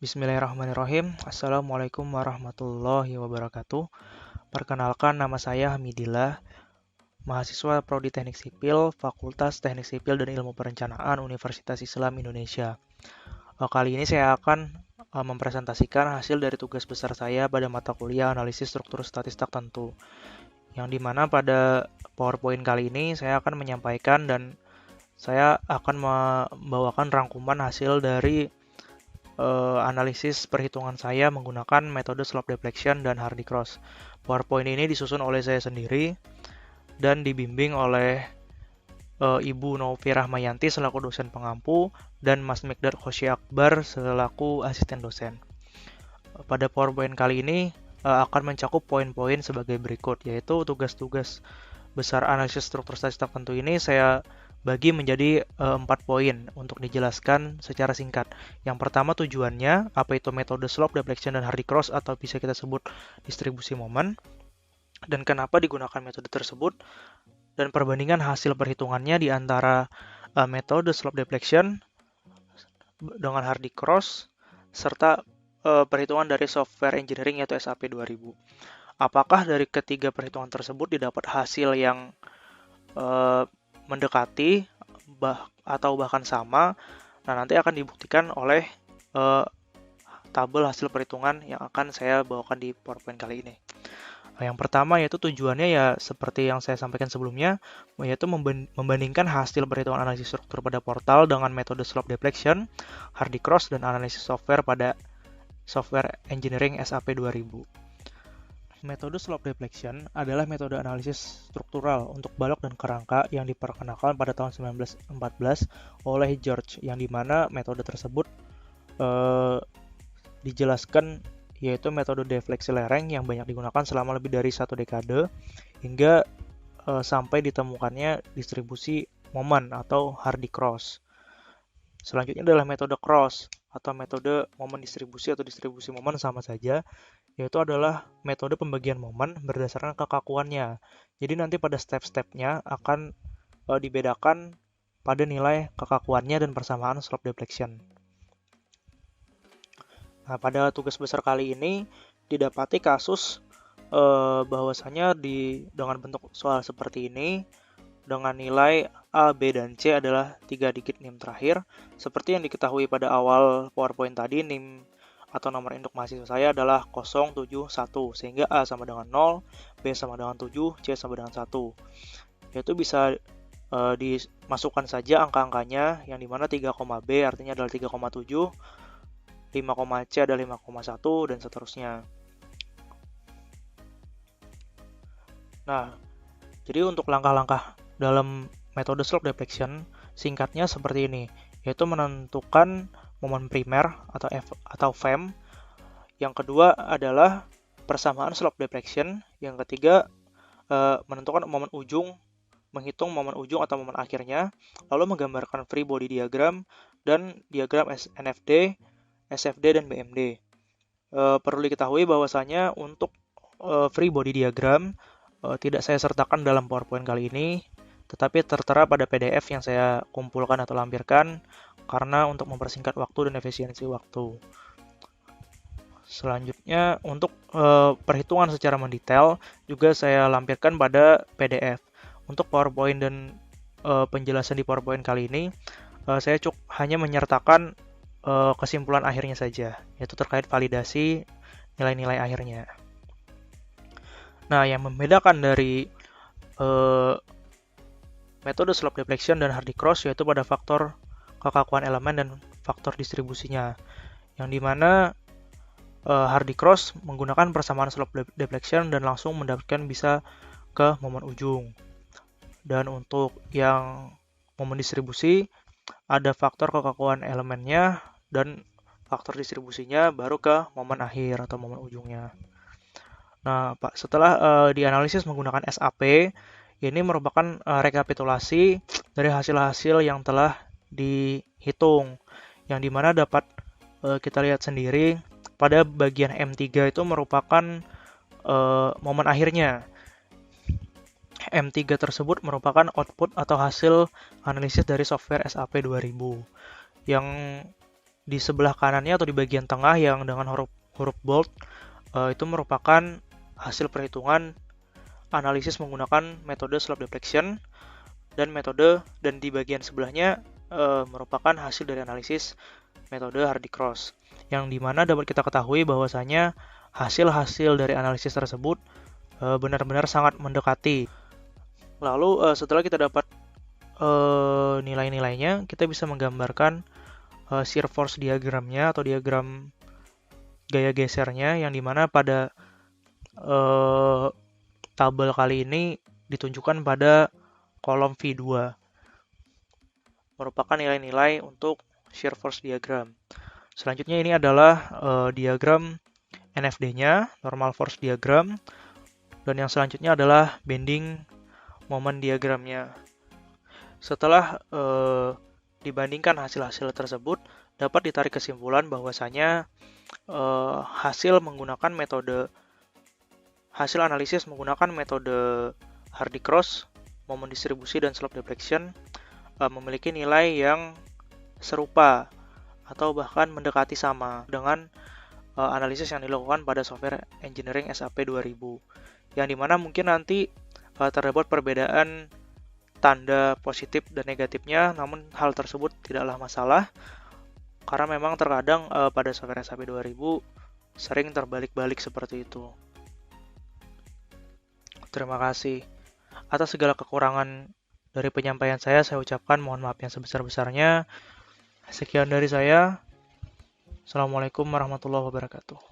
Bismillahirrahmanirrahim. Assalamualaikum warahmatullahi wabarakatuh. Perkenalkan, nama saya Hamidillah, mahasiswa Prodi Teknik Sipil, Fakultas Teknik Sipil dan Ilmu Perencanaan Universitas Islam Indonesia. Kali ini saya akan mempresentasikan hasil dari tugas besar saya pada mata kuliah analisis struktur statistik tertentu. Yang dimana pada PowerPoint kali ini saya akan menyampaikan dan saya akan membawakan rangkuman hasil dari analisis perhitungan saya menggunakan metode slope deflection dan Hardy Cross. PowerPoint ini disusun oleh saya sendiri dan dibimbing oleh Ibu Novi Rahmayanti selaku dosen pengampu dan Mas Mikdad Khosy Akbar selaku asisten dosen. Pada PowerPoint kali ini akan mencakup poin-poin sebagai berikut, yaitu tugas-tugas besar analisis struktur statistik tertentu ini saya bagi menjadi 4 poin untuk dijelaskan secara singkat. Yang pertama, tujuannya, apa itu metode slope deflection dan Hardy Cross atau bisa kita sebut distribusi momen, dan kenapa digunakan metode tersebut, dan perbandingan hasil perhitungannya di antara metode slope deflection dengan Hardy Cross serta perhitungan dari software engineering yaitu SAP 2000. Apakah dari ketiga perhitungan tersebut didapat hasil yang mendekati atau bahkan sama? Nah, nanti akan dibuktikan oleh tabel hasil perhitungan yang akan saya bawakan di PowerPoint kali ini. Yang pertama yaitu tujuannya ya seperti yang saya sampaikan sebelumnya, yaitu membandingkan hasil perhitungan analisis struktur pada portal dengan metode slope deflection, Hardy Cross, dan analisis software pada software engineering SAP 2000. Metode slope deflection adalah metode analisis struktural untuk balok dan kerangka yang diperkenalkan pada tahun 1914 oleh George, yang dimana metode tersebut dijelaskan yaitu metode defleksi lereng yang banyak digunakan selama lebih dari 1 dekade hingga sampai ditemukannya distribusi momen atau Hardy Cross. Selanjutnya adalah metode cross atau metode momen distribusi atau distribusi momen sama saja, yaitu adalah metode pembagian momen berdasarkan kekakuannya. Jadi nanti pada step-stepnya akan dibedakan pada nilai kekakuannya dan persamaan slope deflection. Nah, pada tugas besar kali ini didapati kasus bahwasanya dengan bentuk soal seperti ini dengan nilai A, B, dan C adalah 3 digit NIM terakhir. Seperti yang diketahui pada awal PowerPoint tadi, NIM atau nomor induk mahasiswa saya adalah 071, sehingga A sama dengan 0, B sama dengan 7, C sama dengan 1. Yaitu bisa dimasukkan saja angka-angkanya, yang dimana 3,B artinya adalah 3,7, 5,C adalah 5,1, dan seterusnya. Nah, jadi untuk langkah-langkah dalam metode slope deflection singkatnya seperti ini, yaitu menentukan momen primer atau FEM. Yang kedua adalah persamaan slope deflection. Yang ketiga menentukan momen ujung, menghitung momen ujung atau momen akhirnya, lalu menggambarkan free body diagram dan diagram NFD, SFD, dan BMD. Perlu diketahui bahwasanya untuk free body diagram tidak saya sertakan dalam PowerPoint kali ini, tetapi tertera pada PDF yang saya kumpulkan atau lampirkan karena untuk mempersingkat waktu dan efisiensi waktu. Selanjutnya untuk perhitungan secara mendetail juga saya lampirkan pada PDF. Untuk PowerPoint dan penjelasan di PowerPoint kali ini saya hanya menyertakan kesimpulan akhirnya saja, yaitu terkait validasi nilai-nilai akhirnya. Nah, yang membedakan dari metode slope deflection dan Hardy Cross yaitu pada faktor kekakuan elemen dan faktor distribusinya, yang dimana Hardy Cross menggunakan persamaan slope deflection dan langsung mendapatkan bisa ke momen ujung. Dan untuk yang momen distribusi ada faktor kekakuan elemennya dan faktor distribusinya baru ke momen akhir atau momen ujungnya. Nah, setelah dianalisis menggunakan SAP, ini merupakan rekapitulasi dari hasil-hasil yang telah dihitung, yang dimana dapat kita lihat sendiri pada bagian M3 itu merupakan momen akhirnya. M3 tersebut merupakan output atau hasil analisis dari software SAP 2000 yang Di sebelah kanannya atau di bagian tengah yang dengan huruf huruf bold itu merupakan hasil perhitungan analisis menggunakan metode slope deflection dan di bagian sebelahnya merupakan hasil dari analisis metode Hardy-Cross, yang dimana dapat kita ketahui bahwasanya hasil-hasil dari analisis tersebut benar-benar sangat mendekati. Lalu setelah kita dapat nilai-nilainya, kita bisa menggambarkan shear force diagramnya atau diagram gaya gesernya, yang dimana pada tabel kali ini ditunjukkan pada kolom V2, merupakan nilai-nilai untuk shear force diagram. Selanjutnya ini adalah diagram NFD-nya, normal force diagram, dan yang selanjutnya adalah bending moment diagramnya. Setelah dibandingkan hasil-hasil tersebut, dapat ditarik kesimpulan bahwasanya hasil analisis menggunakan metode Hardy-Cross, moment distribusi dan slope deflection memiliki nilai yang serupa atau bahkan mendekati sama dengan analisis yang dilakukan pada software engineering SAP 2000, yang dimana mungkin nanti terdapat perbedaan tanda positif dan negatifnya, namun hal tersebut tidaklah masalah karena memang terkadang pada software SAP 2000 sering terbalik-balik seperti itu. Terima kasih. Atas segala kekurangan dari penyampaian saya ucapkan mohon maaf yang sebesar-besarnya. Sekian dari saya. Assalamualaikum warahmatullahi wabarakatuh.